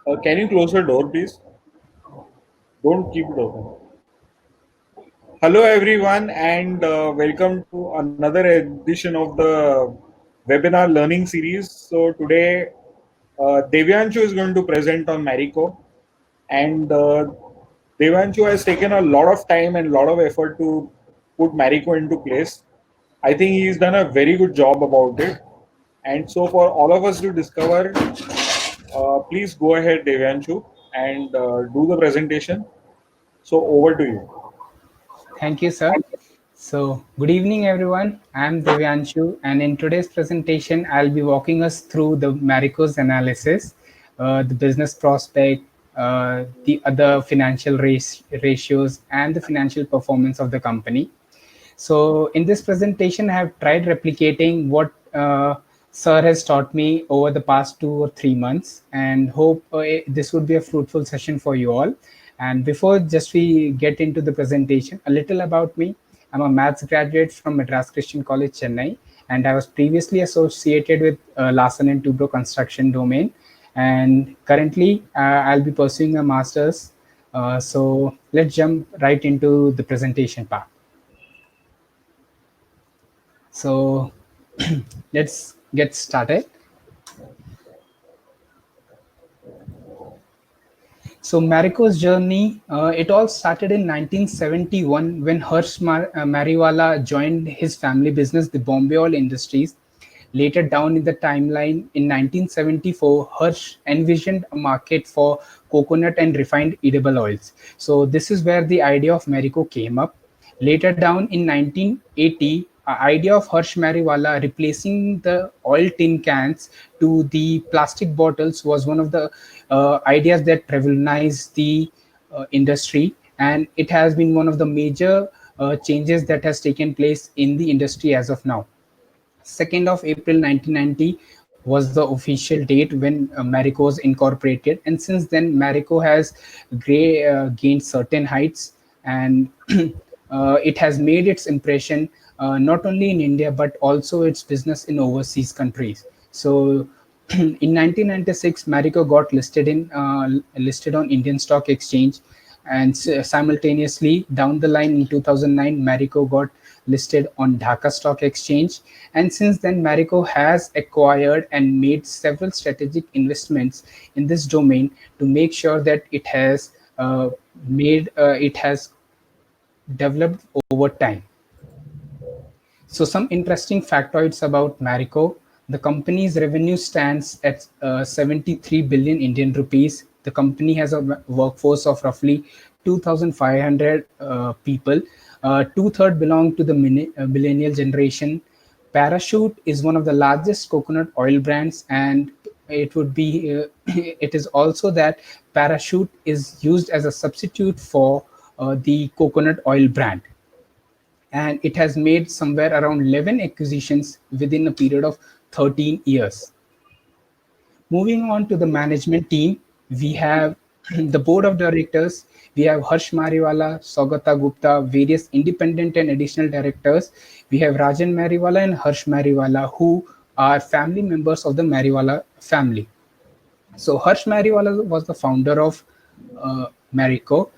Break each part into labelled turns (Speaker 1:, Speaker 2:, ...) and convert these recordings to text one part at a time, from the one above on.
Speaker 1: Can you close the door, please? Don't keep it open. Hello, everyone, and welcome to another edition of the webinar learning series. So, today, Devyanshu is going to present on Marico, and Devanshu has taken a lot of time and a lot of effort to put Marico into place. I think he's done a very good job about it. And so, for all of us to discover, please go ahead, Devanshu, and do the presentation. So, over to you.
Speaker 2: Thank you, sir. So, good evening, everyone. I'm Devyanshu, and in today's presentation, I'll be walking us through the Marico's analysis, the business prospect, the other financial ratios, and the financial performance of the company. So, in this presentation, I have tried replicating what Sir has taught me over the past 2 or 3 months, and hope this would be a fruitful session for you all. And before just we get into the presentation, a little about me. I'm a maths graduate from Madras Christian College, Chennai, and I was previously associated with Larsen and Toubro construction domain. And currently, I'll be pursuing a master's. So let's jump right into the presentation part. So let's get started. So Marico's journey, it all started in 1971 when Mariwala joined his family business, the Bombay Oil Industries. Later down in the timeline, in 1974, Hirsch envisioned a market for coconut and refined edible oils. So this is where the idea of Marico came up. Later down in 1980, idea of Harsh Mariwala replacing the oil tin cans to the plastic bottles was one of the ideas that revolutionized the industry, and it has been one of the major changes that has taken place in the industry as of now. 2nd of April 1990 was the official date when Marico was incorporated, and since then Marico has gained certain heights, and it has made its impression not only in India but also its business in overseas countries. So in 1996, Marico got listed on Indian Stock Exchange, and simultaneously down the line in 2009, Marico got listed on Dhaka Stock Exchange. And since then, Marico has acquired and made several strategic investments in this domain to make sure that it has developed over time. So some interesting factoids about Marico. The company's revenue stands at 73 billion Indian rupees. The company has a workforce of roughly 2,500 people. Two-thirds belong to the millennial generation. Parachute is one of the largest coconut oil brands, and it would be it is also that Parachute is used as a substitute for the coconut oil brand, and it has made somewhere around 11 acquisitions within a period of 13 years. Moving on to the management team, we have the board of directors. We have Harsh Mariwala, Saugata Gupta, various independent and additional directors. We have Rajan Mariwala and Harsh Mariwala, who are family members of the Mariwala family. So Harsh Mariwala was the founder of Marico,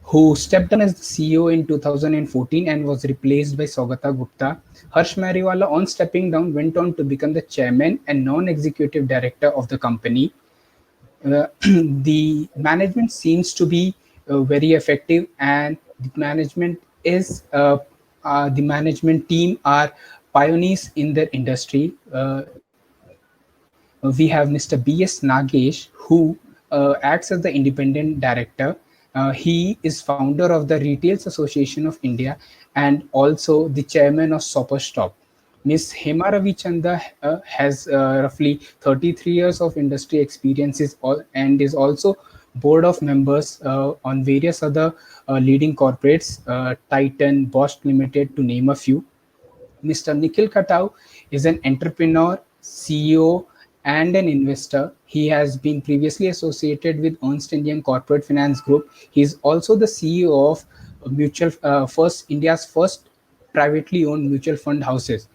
Speaker 2: who stepped down as the CEO in 2014 and was replaced by Saugata Gupta. Harsh Mariwala, on stepping down, went on to become the chairman and non-executive director of the company. The management seems to be very effective, and the management team are pioneers in their industry. We have Mr. B.S. Nagesh, who acts as the independent director. He is founder of the Retails Association of India and also the chairman of Superstop. Ms. Hema Ravichanda has roughly 33 years of industry experiences and is also board of members on various other leading corporates, Titan, Bosch Limited, to name a few. Mr. Nikhil Katau is an entrepreneur, CEO, and an investor. He has been previously associated with Ernst & Young Corporate Finance Group. He is also the CEO of India's first privately owned mutual fund houses.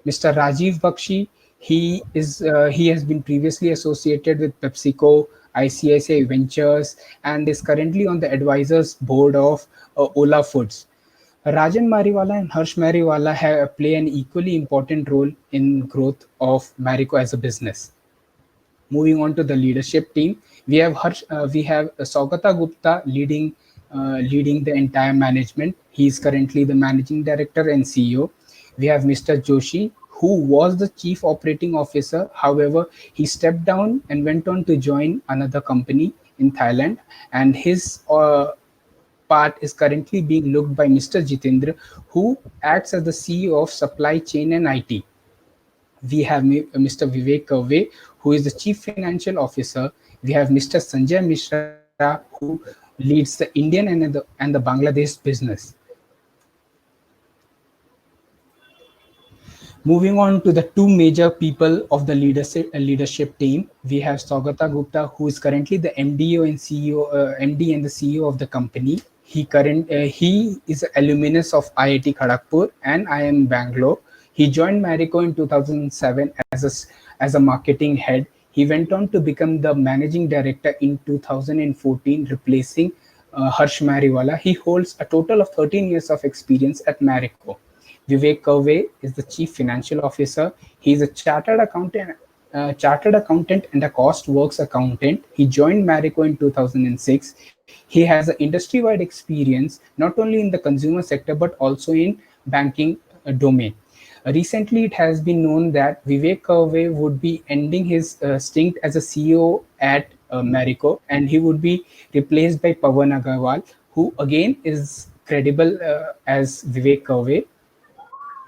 Speaker 2: Mr. Rajiv Bakshi, he has been previously associated with PepsiCo, ICICI Ventures, and is currently on the advisors board of Ola Foods. Rajan Mariwala and Harsh Mariwala play an equally important role in growth of Marico as a business. Moving on to the leadership team, we have Saugata Gupta leading the entire management. He is currently the managing director and CEO. We have Mr. Joshi, who was the chief operating officer. However, he stepped down and went on to join another company in Thailand, and his part is currently being looked by Mr. Jitendra, who acts as the CEO of supply chain and IT. We have Mr. Vivek Kave, who is the Chief Financial Officer. We have Mr. Sanjay Mishra, who leads the Indian and the Bangladesh business. Moving on to the two major people of the leadership team, we have Saugata Gupta, who is currently the MD and the CEO of the company. He is an alumnus of IIT Kharagpur and IIM Bangalore. He joined Marico in 2007 as a marketing head. He went on to become the managing director in 2014, replacing Harsh Mariwala. He holds a total of 13 years of experience at Marico. Vivek Kave is the chief financial officer. He is a chartered accountant and a cost works accountant. He joined Marico in 2006. He has an industry-wide experience not only in the consumer sector but also in banking domain. Recently, it has been known that Vivek Kave would be ending his stint as a CEO at Marico, and he would be replaced by Pawan Agarwal, who again is credible as Vivek Kave.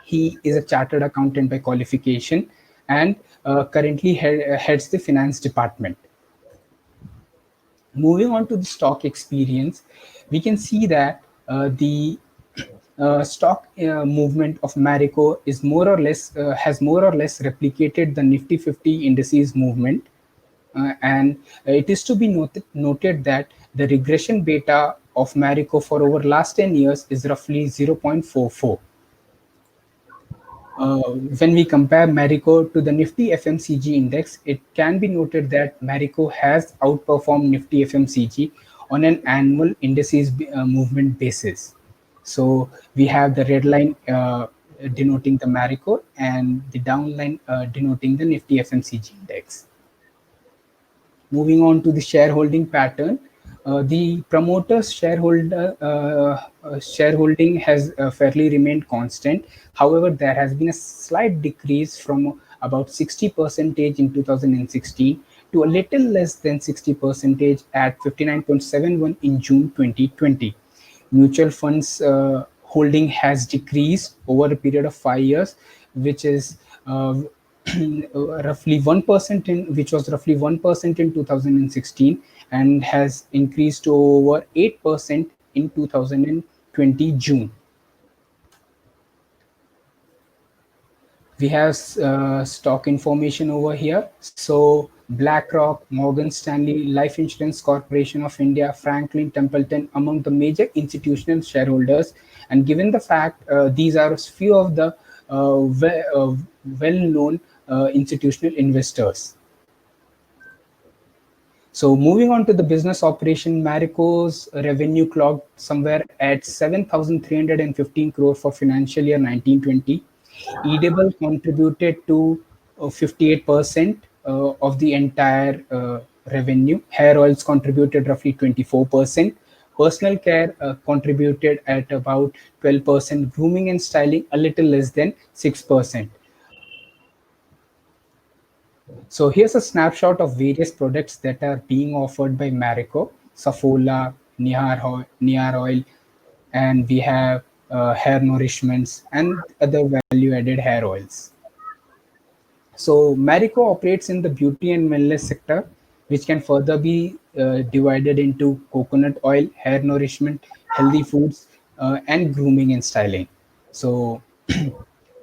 Speaker 2: He is a chartered accountant by qualification and currently heads the finance department. Moving on to the stock experience, we can see that the stock movement of Marico is more or less has more or less replicated the Nifty 50 indices movement, and it is to be noted that the regression beta of Marico for over last 10 years is roughly 0.44. When we compare Marico to the Nifty FMCG index, it can be noted that Marico has outperformed Nifty FMCG on an annual indices movement basis. So we have the red line denoting the Marico and the down line denoting the Nifty FMCG index. Moving on to the shareholding pattern, the promoter's shareholding has fairly remained constant. However, there has been a slight decrease from about 60% in 2016 to a little less than 60% at 59.71 in June 2020. Mutual funds holding has decreased over a period of 5 years, which is roughly 1% which was roughly 1% in 2016 and has increased to over 8% in 2020 June. We have stock information over here. So BlackRock, Morgan Stanley, Life Insurance Corporation of India, Franklin Templeton among the major institutional shareholders. And given the fact these are a few of the well-known institutional investors. So moving on to the business operation, Marico's revenue clocked somewhere at 7,315 crore for financial year 1920. Edible contributed to 58% of the entire revenue. Hair oils contributed roughly 24%. Personal care contributed at about 12%. Grooming and styling a little less than 6%. So here's a snapshot of various products that are being offered by Marico: Safola, Niar oil, and we have hair nourishments and other value-added hair oils. So Marico operates in the beauty and wellness sector, which can further be divided into coconut oil, hair nourishment, healthy foods, and grooming and styling. So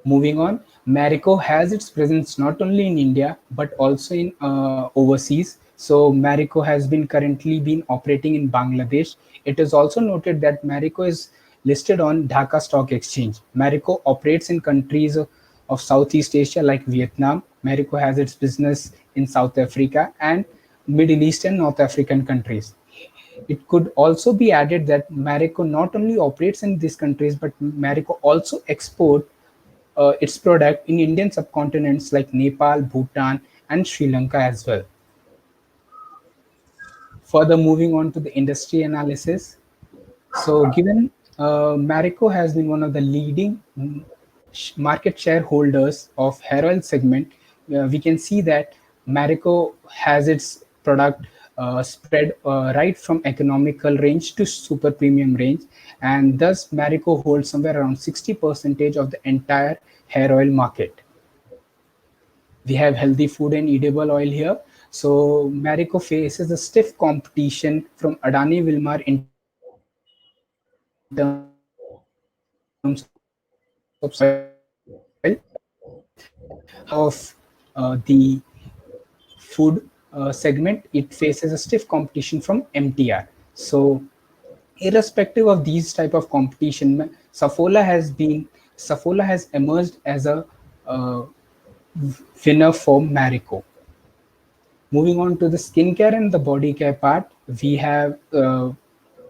Speaker 2: moving on, Marico has its presence not only in India but also in overseas. So Marico has been currently been operating in Bangladesh. It is also noted that Marico is listed on Dhaka Stock Exchange. Marico operates in countries of Southeast Asia like Vietnam. Marico has its business in South Africa, and Middle East and North African countries. It could also be added that Marico not only operates in these countries, but Marico also export its product in Indian subcontinents like Nepal, Bhutan, and Sri Lanka as well. Further, moving on to the industry analysis. So, given Marico has been one of the leading market shareholders of hair oil segment, we can see that Marico has its product spread right from economical range to super premium range, and thus Marico holds somewhere around 60% of the entire hair oil market. We have healthy food and edible oil here. So Marico faces a stiff competition from Adani Wilmar in terms of soil, however, of the food segment, it faces a stiff competition from MTR. So, irrespective of these type of competition, Saffola has emerged as a uh, winner for Marico. Moving on to the skincare and the body care part, we have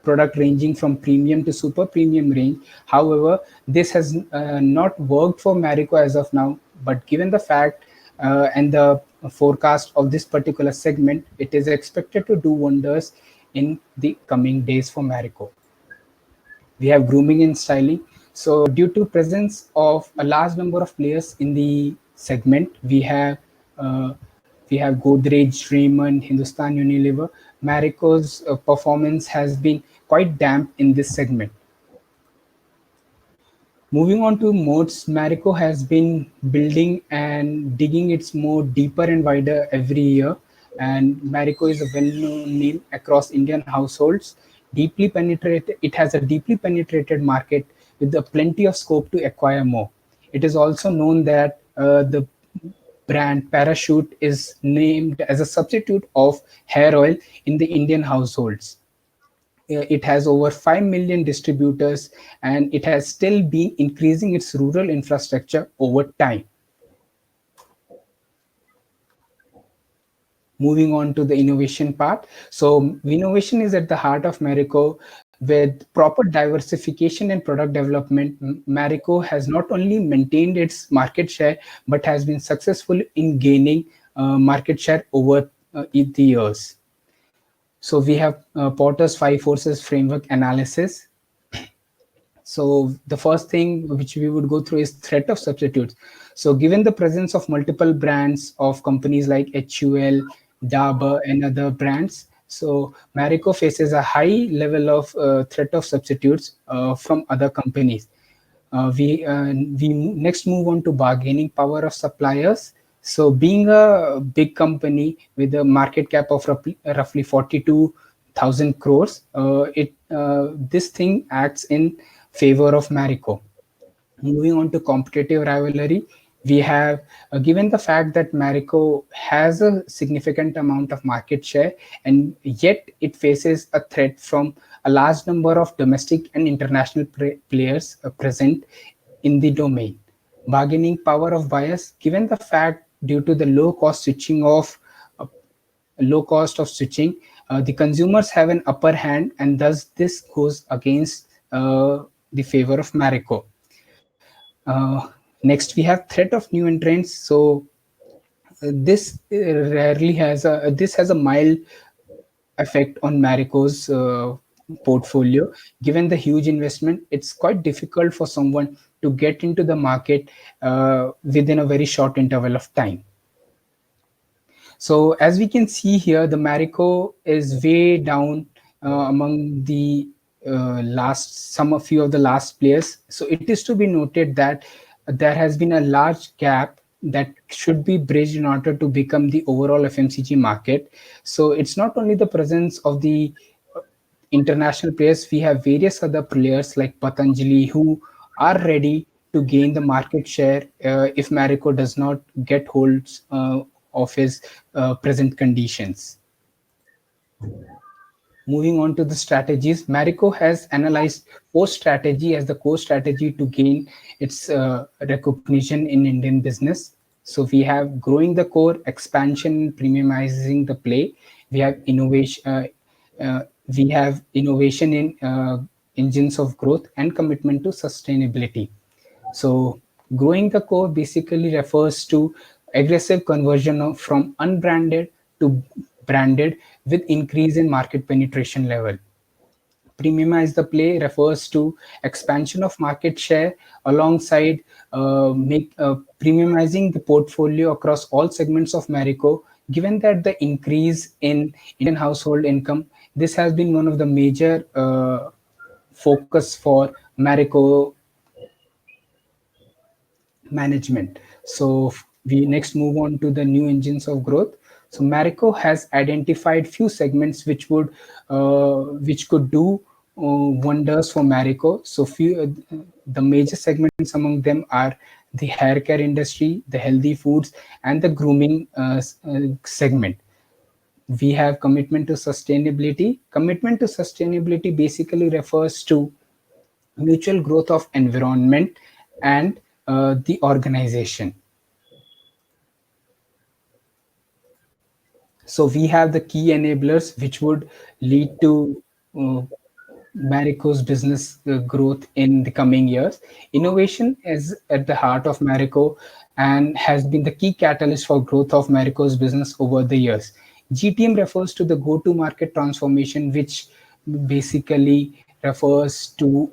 Speaker 2: product ranging from premium to super premium range. However, this has not worked for Marico as of now, but given the fact and the forecast of this particular segment, it is expected to do wonders in the coming days for Marico. We have grooming and styling. So due to presence of a large number of players in the segment, uh, we have Godrej, Raymond, Hindustan Unilever. Marico's performance has been quite damp in this segment. Moving on to moats, Marico has been building and digging its moat deeper and wider every year. And Marico is a well-known name across Indian households. Deeply penetrated, it has a deeply penetrated market with a plenty of scope to acquire more. It is also known that the brand Parachute is named as a substitute of hair oil in the Indian households. It has over 5 million distributors, and it has still been increasing its rural infrastructure over time. Moving on to the innovation part. So innovation is at the heart of Marico. With proper diversification and product development, Marico has not only maintained its market share, but has been successful in gaining market share over the years. So we have Porter's five forces framework analysis. So the first thing which we would go through is threat of substitutes. So given the presence of multiple brands of companies like HUL, Dabur, and other brands, so Marico faces a high level of threat of substitutes from other companies. Next move on to bargaining power of suppliers. So being a big company with a market cap of roughly 42,000 crores, it this thing acts in favor of Marico. Moving on to competitive rivalry, we have given the fact that Marico has a significant amount of market share, and yet it faces a threat from a large number of domestic and international players present in the domain. Bargaining power of buyers, given the fact due to the uh, low cost of switching, the consumers have an upper hand, and thus this goes against the favor of Marico. Next, we have threat of new entrants. So this has a mild effect on Marico's portfolio. Given the huge investment, it's quite difficult for someone to get into the market within a very short interval of time. So as we can see here, the Marico is way down among the some of few of the last players. So it is to be noted that there has been a large gap that should be bridged in order to become the overall FMCG market. So it's not only the presence of the international players, we have various other players like Patanjali who are ready to gain the market share if Marico does not get holds of his present conditions. Moving on to the strategies, Marico has analyzed core strategy as the core strategy to gain its recognition in Indian business. So we have growing the core, expansion, premiumizing the play. We have innovation. Uh, we have innovation in engines of growth and commitment to sustainability. So, growing the core basically refers to aggressive conversion from unbranded to branded with increase in market penetration level. Premiumize the play refers to expansion of market share alongside make premiumizing the portfolio across all segments of Marico. Given that the increase in Indian household income, this has been one of the major focus for Marico management. So we next move on to the new engines of growth. So Marico has identified few segments which could do wonders for Marico. So the major segments among them are the hair care industry, the healthy foods, and the grooming segment. We have commitment to sustainability. Commitment to sustainability basically refers to mutual growth of environment and the organization. So we have the key enablers which would lead to uh, Marico's business growth in the coming years. Innovation is at the heart of Marico and has been the key catalyst for growth of Marico's business over the years. GTM refers to the go-to-market transformation, which basically refers to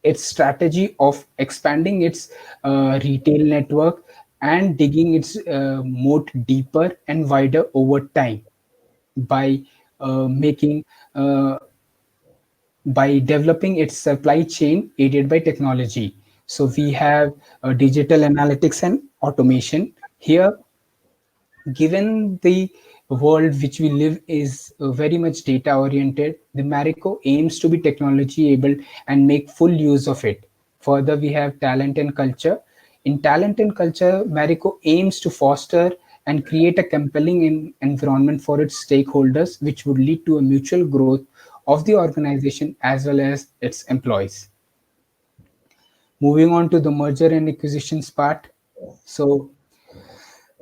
Speaker 2: its strategy of expanding its retail network and digging its moat deeper and wider over time by making by developing its supply chain aided by technology. So we have digital analytics and automation. Here, given the world which we live is very much data oriented, the Marico aims to be technology able and make full use of it. Further, we have talent and culture. In talent and culture, Marico aims to foster and create a compelling environment for its stakeholders, which would lead to a mutual growth of the organization as well as its employees. Moving on to the merger and acquisitions part. So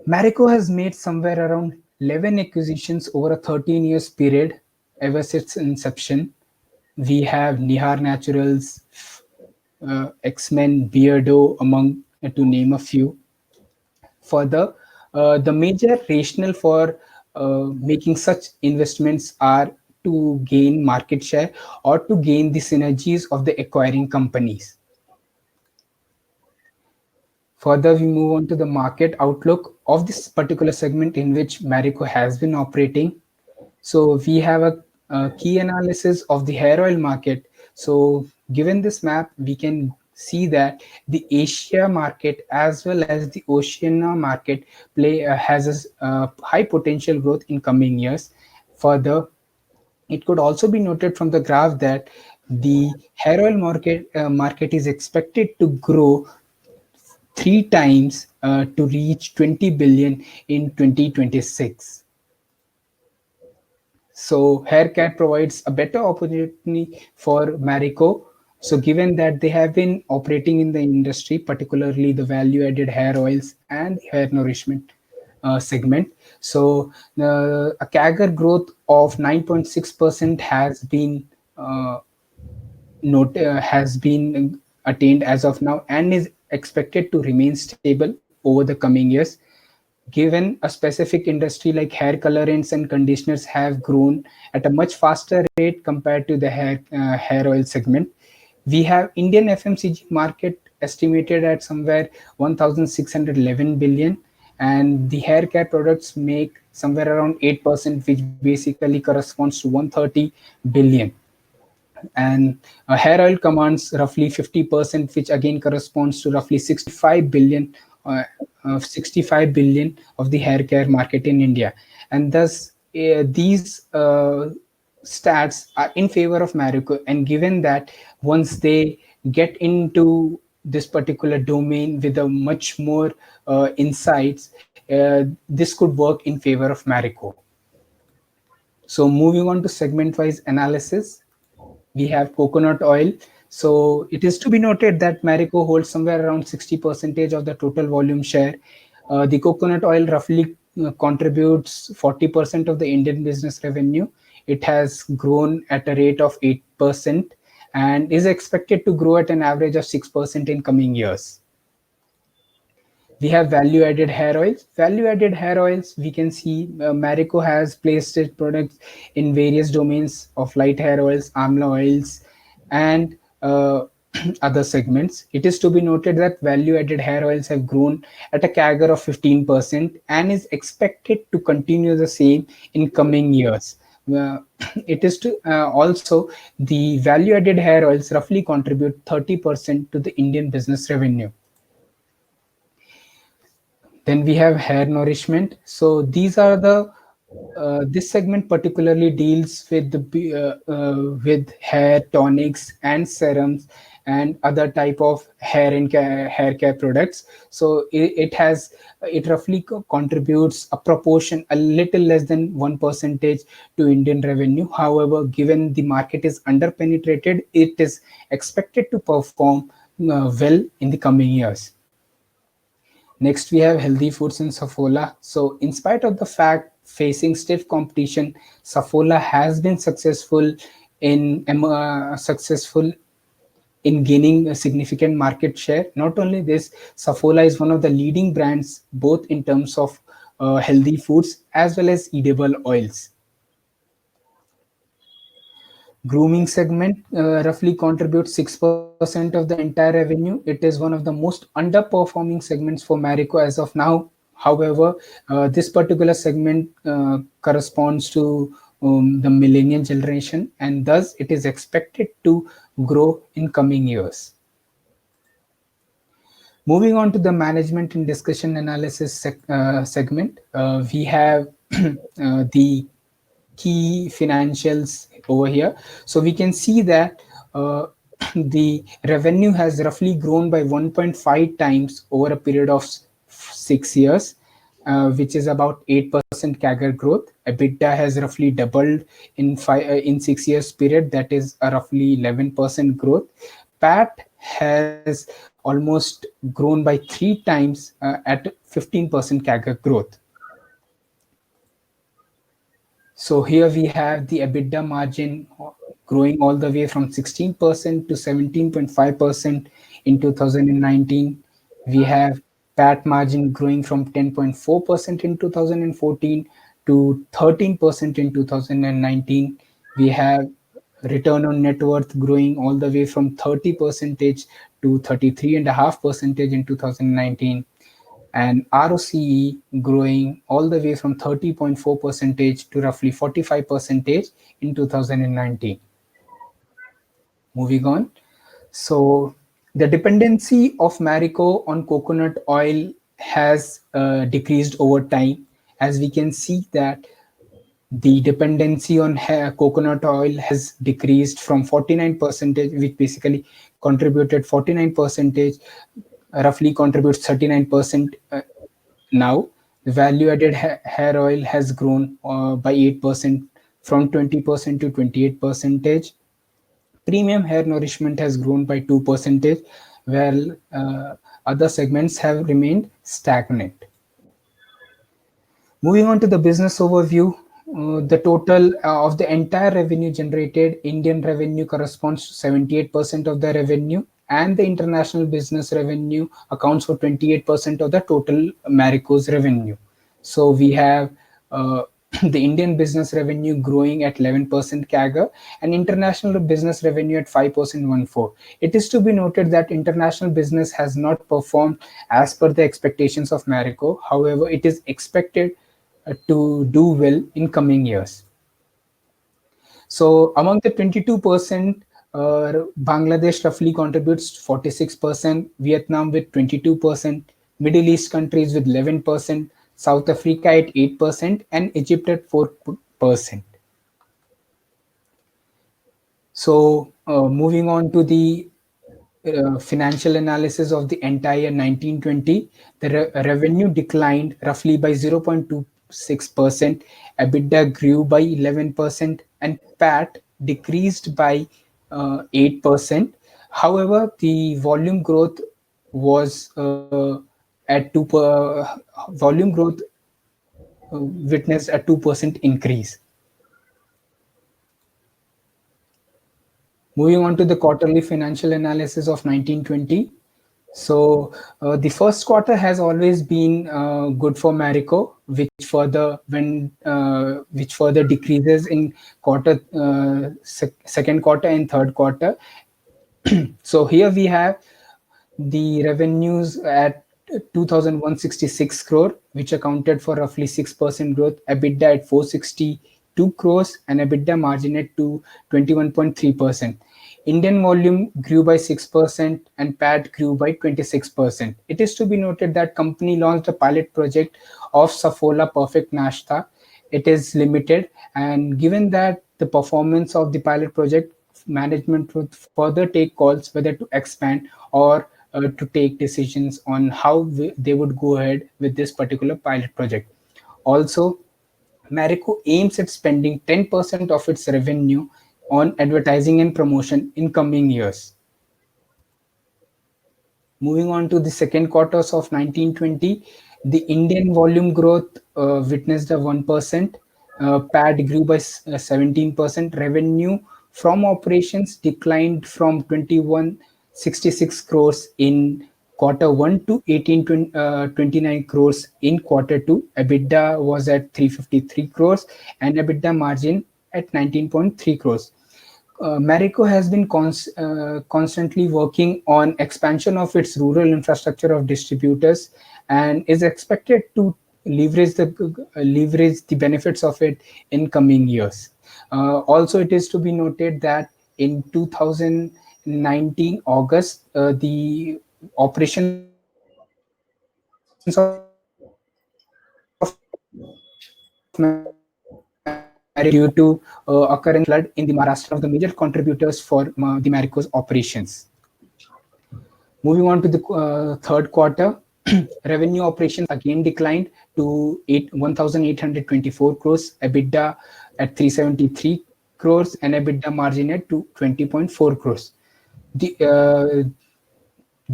Speaker 2: Marico has made somewhere around 11 acquisitions over a 13 years period ever since inception. We have Nihar Naturals, X-Men, Beardo, among to name a few. Further, the major rationale for making such investments are to gain market share or to gain the synergies of the acquiring companies. Further, we move on to the market outlook of this particular segment in which Marico has been operating. So we have a key analysis of the hair oil market. So given this map, we can see that the Asia market as well as the Oceania market play has a high potential growth in coming years. Further, it could also be noted from the graph that the hair oil market is expected to grow three times to reach 20 billion in 2026. So Haircat provides a better opportunity for Marico. So given that they have been operating in the industry, particularly the value-added hair oils and hair nourishment segment, so a CAGR growth of 9.6% has been attained as of now and is expected to remain stable over the coming years. Given a specific industry like hair colorants and conditioners have grown at a much faster rate compared to the hair oil segment, we have Indian FMCG market estimated at somewhere 1,611 billion, and the hair care products make somewhere around 8%, which basically corresponds to 130 billion. And hair oil commands roughly 50%, which again corresponds to roughly 65 billion of the hair care market in India. And thus, these stats are in favor of Marico. And given that once they get into this particular domain with a much more insights, this could work in favor of Marico. So moving on to segment wise analysis, we have coconut oil. So it is to be noted that Marico holds somewhere around 60% of the total volume share. The coconut oil roughly contributes 40% of the Indian business revenue. It has grown at a rate of 8% and is expected to grow at an average of 6% in coming years. We have value added hair oils. Value added hair oils, we can see Marico has placed its products in various domains of light hair oils, amla oils, and other segments. It is to be noted that value added hair oils have grown at a CAGR of 15% and is expected to continue the same in coming years. Uh, it is to also the value added hair oils roughly contribute 30% to the Indian business revenue. Then we have hair nourishment. So these are the this segment particularly deals with with hair tonics and serums and other type of hair care products. So it roughly contributes a proportion a little less than 1% to Indian revenue. However, given the market is under penetrated, it is expected to perform well in the coming years. Next, we have healthy foods in Saffola. So, in spite of the fact facing stiff competition, Saffola has been successful in gaining a significant market share. Not only this, Saffola is one of the leading brands both in terms of healthy foods as well as edible oils. Grooming segment roughly contributes 6% of the entire revenue. It is one of the most underperforming segments for Marico as of now. However, this particular segment corresponds to the millennial generation, and thus it is expected to grow in coming years. Moving on to the management and discussion analysis segment, we have the key financials over here. So we can see that the revenue has roughly grown by 1.5 times over a period of 6 years, which is about 8% CAGR growth. EBITDA has roughly doubled in 6 years period. That is a roughly 11% growth. PAT has almost grown by 3 times at 15% CAGR growth. So here we have the EBITDA margin growing all the way from 16% to 17.5% in 2019. We have PAT margin growing from 10.4% in 2014 to 13% in 2019. We have return on net worth growing all the way from 30 percentage to 33.5 percentage in 2019, and ROCE growing all the way from 30.4 percentage to roughly 45 percentage in 2019. Moving on. So the dependency of Marico on coconut oil has decreased over time, as we can see that the dependency on coconut oil has decreased from 49%, which basically contributed 49%, roughly contributes 39% now. The value added hair oil has grown by 8% from 20% to 28%. Premium hair nourishment has grown by 2%, while other segments have remained stagnant. Moving on to the business overview, the total of the entire revenue generated, Indian revenue corresponds to 78% of the revenue, and the international business revenue accounts for 28% of the total Marico's revenue. So we have the Indian business revenue growing at 11% CAGR and international business revenue at 5.14%. It is to be noted that international business has not performed as per the expectations of Marico. However, it is expected to do well in coming years. So among the 22%, Bangladesh roughly contributes 46%, Vietnam with 22%, Middle East countries with 11%, South Africa at 8%, and Egypt at 4%. So moving on to the financial analysis of the entire 1920, the revenue declined roughly by 0.26%, EBITDA grew by 11%, and PAT decreased by 8%. However, the volume growth was at volume growth witnessed a 2% increase. Moving on to the quarterly financial analysis of 1920. So the first quarter has always been good for Marico, which further decreases in second quarter and third quarter. So here we have the revenues at 2,166 crore, which accounted for roughly 6% growth, EBITDA at 462 crores, and EBITDA margin at 21.3%. Indian volume grew by 6% and PAT grew by 26%. It is to be noted that company launched a pilot project of Saffola Perfect Nashta. It is limited, and given that the performance of the pilot project, management would further take calls whether to expand or to take decisions on how they would go ahead with this particular pilot project. Also, Marico aims at spending 10% of its revenue on advertising and promotion in coming years. Moving on to the second quarters of 1920, the Indian volume growth witnessed a 1%. PAT grew by 17%. Revenue from operations declined from 2166 crores in quarter 1 to 1829 crores in quarter 2. EBITDA was at 353 crores and EBITDA margin at 19.3 crores. Marico has been constantly working on expansion of its rural infrastructure of distributors and is expected to leverage the benefits of it in coming years. Also, it is to be noted that in 2019 August, the operations of Marico due to occurrence flood in the Maharashtra, of the major contributors for the Marico's operations. Moving on to the third quarter, revenue operations again declined to 1,824 crores, EBITDA at 373 crores, and EBITDA margin at 20.4 crores. The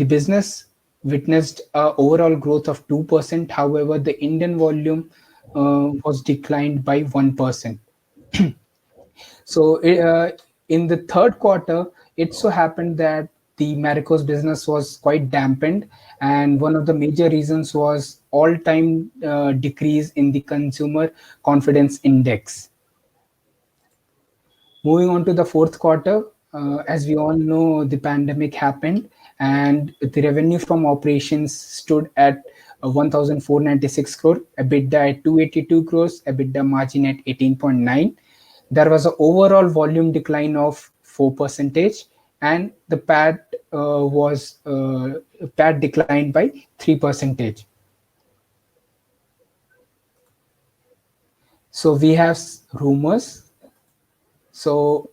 Speaker 2: business witnessed an overall growth of 2%. However, the Indian volume was declined by 1%. So in the third quarter, it so happened that the Marico's business was quite dampened, and one of the major reasons was all-time decrease in the consumer confidence index. Moving on to the fourth quarter, as we all know, the pandemic happened, and the revenue from operations stood at 1,496 crore, EBITDA at 282 crores, EBITDA margin at 18.9. There was an overall volume decline of 4%, and the PAT declined by 3%. So we have rumors. So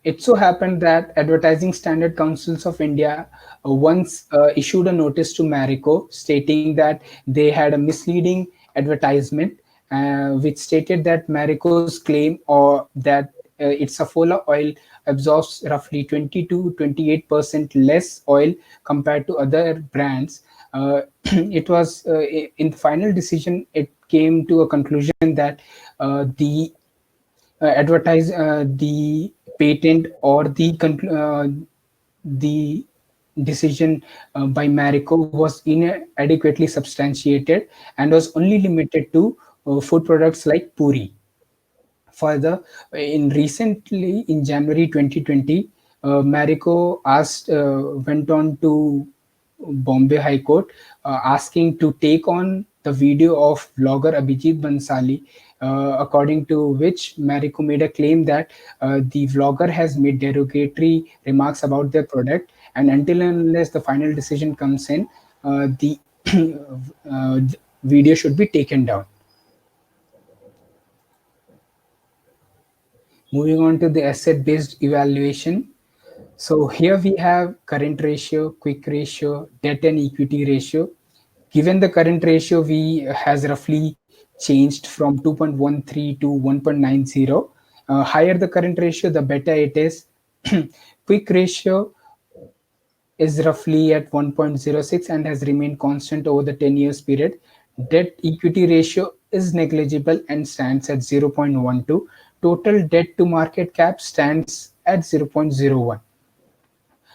Speaker 2: it so happened that Advertising Standard Councils of India once issued a notice to Marico stating that they had a misleading advertisement, which stated that Marico's claim or that its Saffola oil absorbs roughly 20 to 28% less oil compared to other brands. It was in the final decision, it came to a conclusion that the patent or the decision by Marico was inadequately substantiated and was only limited to food products like puri. Further, in January 2020, Marico went on to Bombay High Court asking to take on the video of vlogger Abhijit Bansali, according to which Marico made a claim that the vlogger has made derogatory remarks about their product, and until and unless the final decision comes in, the video should be taken down. Moving on to the asset-based evaluation. So here we have current ratio, quick ratio, debt and equity ratio. Given the current ratio, we has roughly changed from 2.13 to 1.90. Higher the current ratio, the better it is. Quick ratio is roughly at 1.06 and has remained constant over the 10 years period. Debt equity ratio is negligible and stands at 0.12. Total debt to market cap stands at 0.01.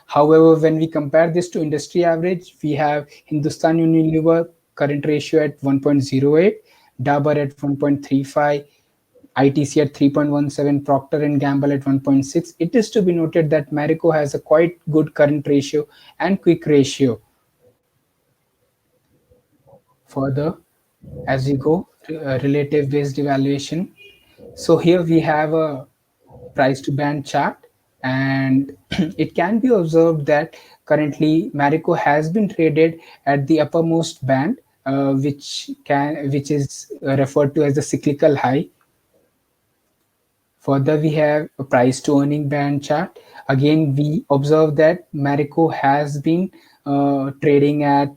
Speaker 2: However, when we compare this to industry average, we have Hindustan Unilever current ratio at 1.08, Dabur at 1.35, ITC at 3.17, Procter and Gamble at 1.6. It is to be noted that Marico has a quite good current ratio and quick ratio. Further, as we go, relative based evaluation. So here we have a price to band chart, and it can be observed that currently Marico has been traded at the uppermost band, which is referred to as the cyclical high. Further, we have a price to earning band chart. Again, we observe that Marico has been trading at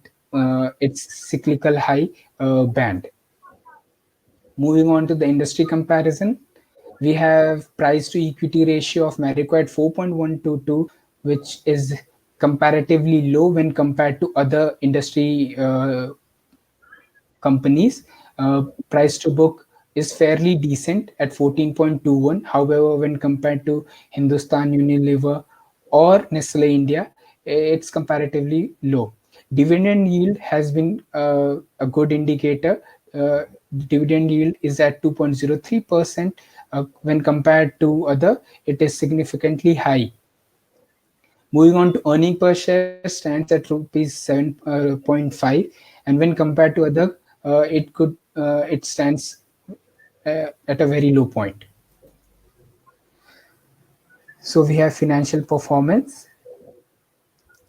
Speaker 2: its cyclical high band. Moving on to the industry comparison, we have price to equity ratio of Marico at 4.122, which is comparatively low when compared to other industry companies. Price to book is fairly decent at 14.21. However, when compared to Hindustan Unilever or Nestle India, it's comparatively low. Dividend yield has been a good indicator. Dividend yield is at 2.03%. When compared to other, it is significantly high. Moving on to earning per share stands at rupees 7.5, and when compared to other, it stands at a very low point. So we have financial performance.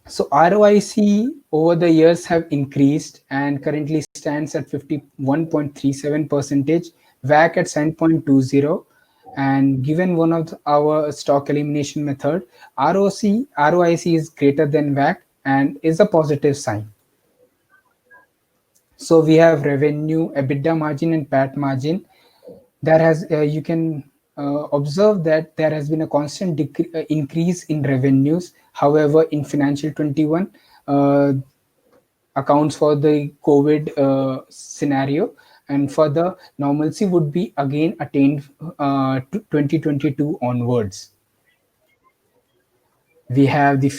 Speaker 2: So ROIC over the years have increased and currently stands at 51.37 percentage, WACC at 7.20, and given one of our stock elimination method, ROIC is greater than WACC and is a positive sign. So we have revenue, EBITDA margin, and PAT margin. There has you can observe that there has been a constant increase in revenues. However, in financial 21, accounts for the COVID scenario, and further normalcy would be again attained to 2022 onwards. We have the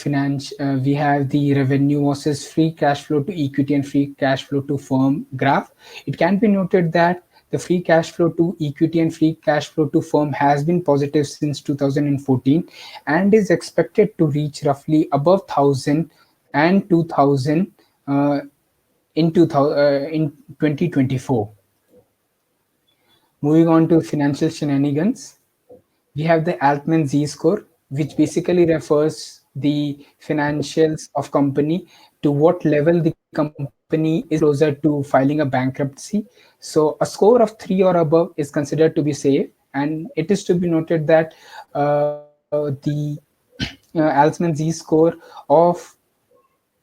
Speaker 2: revenue versus free cash flow to equity and free cash flow to firm graph. It can be noted that the free cash flow to equity and free cash flow to firm has been positive since 2014 and is expected to reach roughly above 1000 and 2000 in 2024. Moving on to financial shenanigans, we have the Altman Z score, which basically refers the financials of company to what level the company is closer to filing a bankruptcy. So a score of 3 or above is considered to be safe, and it is to be noted that the Altman Z score of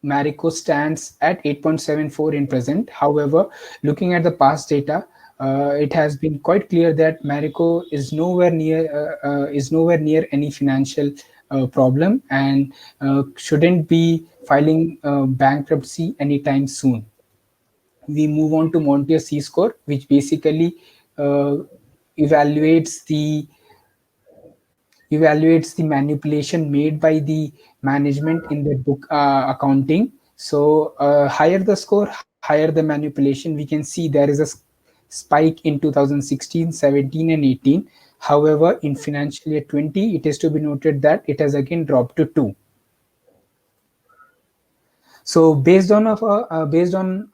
Speaker 2: Marico stands at 8.74 in present. However, looking at the past data, it has been quite clear that Marico is nowhere near any financial problem and shouldn't be filing bankruptcy anytime soon. We move on to Montier C score, which basically uh, evaluates the manipulation made by the management in the book accounting. So higher the score, higher the manipulation. We can see there is a spike in 2016, 17, and 18. However, in financial year 20, it is to be noted that it has again dropped to 2. So based on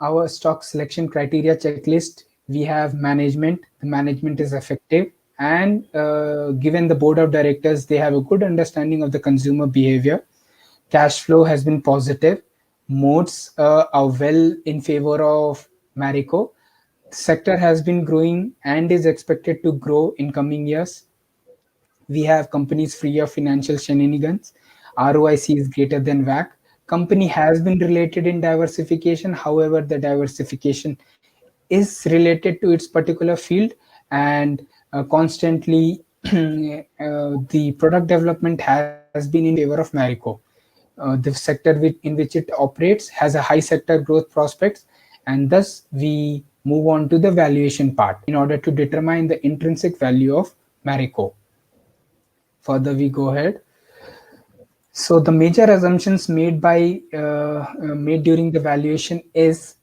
Speaker 2: our stock selection criteria checklist, we have management. The management is effective, and given the board of directors, they have a good understanding of the consumer behavior. Cash flow has been positive. Modes are well in favor of Marico. The sector has been growing and is expected to grow in coming years. We have companies free of financial shenanigans. ROIC is greater than WACC. Company has been related in diversification. However, the diversification is related to its particular field, and constantly the product development has been in favor of Marico. The sector in which it operates has a high sector growth prospects, and thus we move on to the valuation part in order to determine the intrinsic value of Marico. Further, we go ahead. So the major assumptions made during the valuation is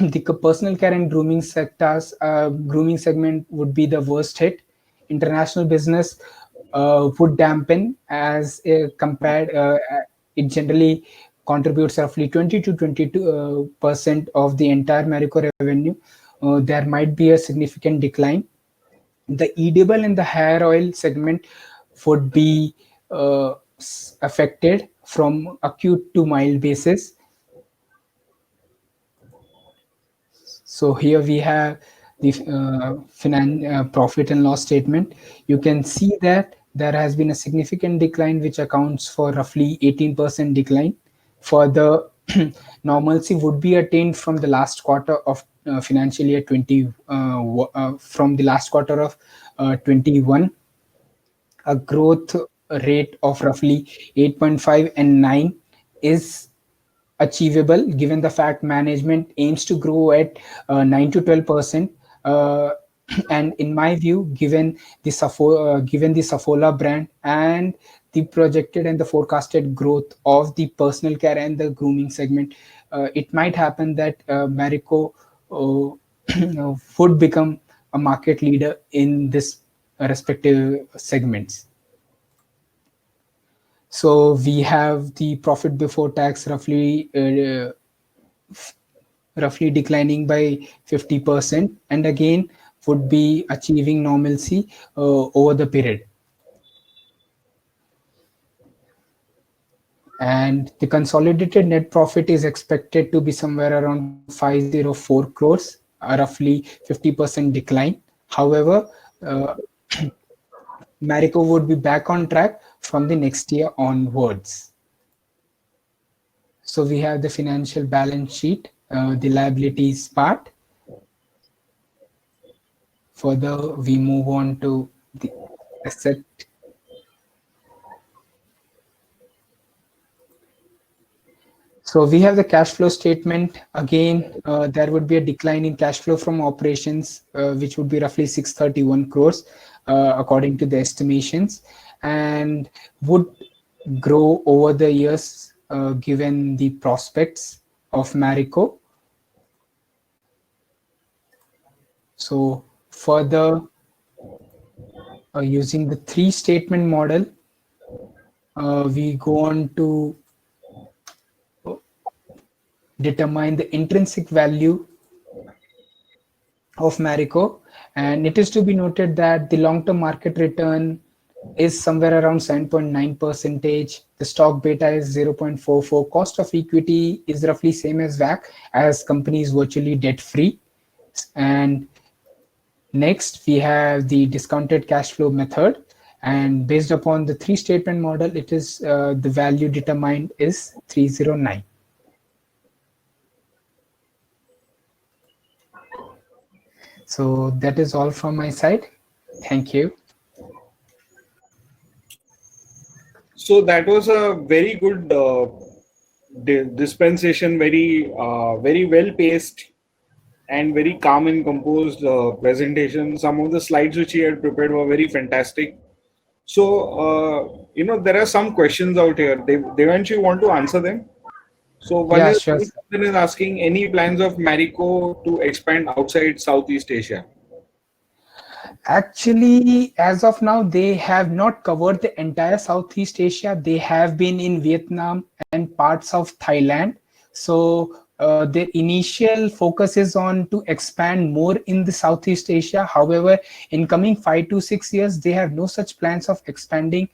Speaker 2: the personal care and grooming sectors. Grooming segment would be the worst hit. International business would dampen as compared. It generally contributes roughly 20 to 22% of the entire Marico revenue. There might be a significant decline. The edible and the hair oil segment would be affected from acute to mild basis. So here we have the profit and loss statement. You can see that there has been a significant decline, which accounts for roughly 18% decline. For the normalcy would be attained from the last quarter of financial year 20, from the last quarter of 21, a growth rate of roughly 8.5 and 9 is achievable given the fact management aims to grow at 9 to 12%. And in my view, given the Safola brand and the projected and the forecasted growth of the personal care and the grooming segment, it might happen that Marico would become a market leader in this respective segments. So we have the profit before tax roughly declining by 50%, and again would be achieving normalcy over the period. And the consolidated net profit is expected to be somewhere around 504 crores, a roughly 50% decline. However, Marico would be back on track from the next year onwards. So we have the financial balance sheet, the liabilities part. Further, we move on to the asset. So we have the cash flow statement. Again, there would be a decline in cash flow from operations, which would be roughly 631 crores, according to the estimations, and would grow over the years given the prospects of Marico. So further, using the three statement model, we go on to determine the intrinsic value of Marico, and it is to be noted that the long-term market return is somewhere around 7.9%. The stock beta is 0.44. Cost of equity is roughly same as WACC, as company is virtually debt-free. And next, we have the discounted cash flow method. And based upon the three statement model, it is the value determined is 309. So that is all from my side. Thank you.
Speaker 1: So that was a very good dispensation, very well paced and very calm and composed presentation. Some of the slides which he had prepared were very fantastic. So there are some questions out here. Devansh, you want to answer them? So one
Speaker 2: Yeah,
Speaker 1: is
Speaker 2: sure.
Speaker 1: is asking, any plans of Marico to expand outside Southeast Asia?
Speaker 2: Actually, as of now, they have not covered the entire Southeast Asia. They have been in Vietnam and parts of Thailand. So their initial focus is on to expand more in the Southeast Asia. However, in coming 5 to 6 years, they have no such plans of expanding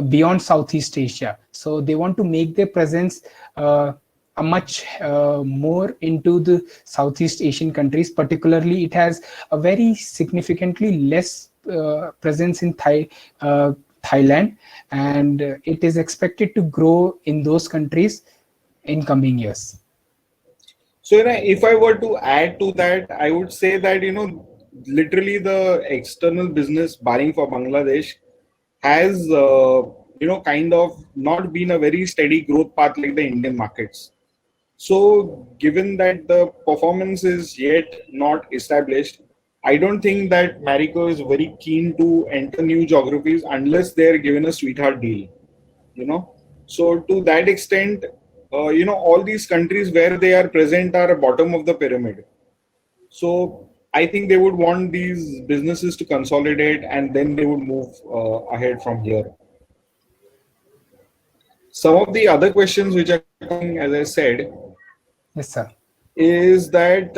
Speaker 2: beyond Southeast Asia. So they want to make their presence a much more into the Southeast Asian countries. Particularly, it has a very significantly less presence in Thailand, and it is expected to grow in those countries in coming years.
Speaker 1: So if I were to add to that, I would say that literally the external business, barring for Bangladesh, has kind of not been a very steady growth path like the Indian markets. So given that the performance is yet not established, I don't think that Marico is very keen to enter new geographies unless they're given a sweetheart deal, you know. So to that extent, all these countries where they are present are bottom of the pyramid. So I think they would want these businesses to consolidate and then they would move ahead from here. Some of the other questions which are coming, as I said,
Speaker 2: Yes, sir.
Speaker 1: is that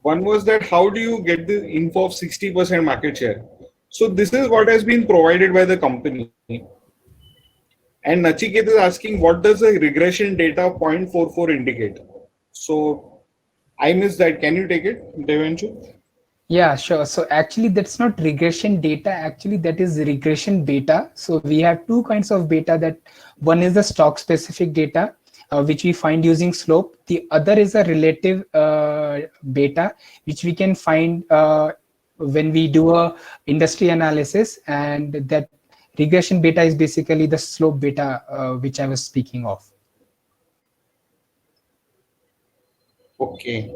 Speaker 1: one was that how do you get the info of 60% market share? So this is what has been provided by the company. And Nachiket is asking, what does the regression data 0.44 indicate? So I missed that. Can you take it, Devanshu?
Speaker 2: Yeah, sure. So actually, that's not regression data. Actually, that is regression beta. So we have two kinds of beta. That one is the stock specific data, which we find using slope. The other is a relative beta, which we can find when we do a industry analysis. And that regression beta is basically the slope beta, which I was speaking of.
Speaker 1: Okay.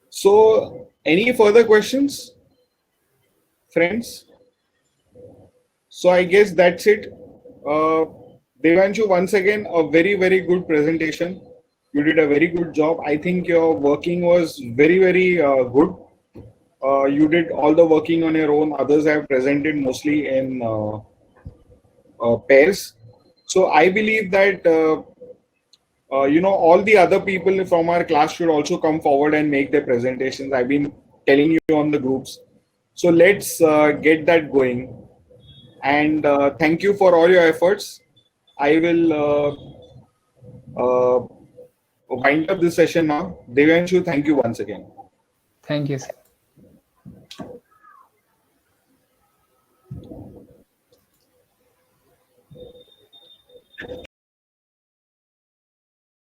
Speaker 1: So any further questions, friends? So I guess that's it. Uh, Devanshu, once again, a very, very good presentation. You did a very good job. I think your working was very, very good. You did all the working on your own. Others have presented mostly in pairs. So I believe that all the other people from our class should also come forward and make their presentations. I've been telling you on the groups. So let's get that going. And thank you for all your efforts. I will wind up this session now. Devanshu, thank you once again.
Speaker 2: Thank you, sir.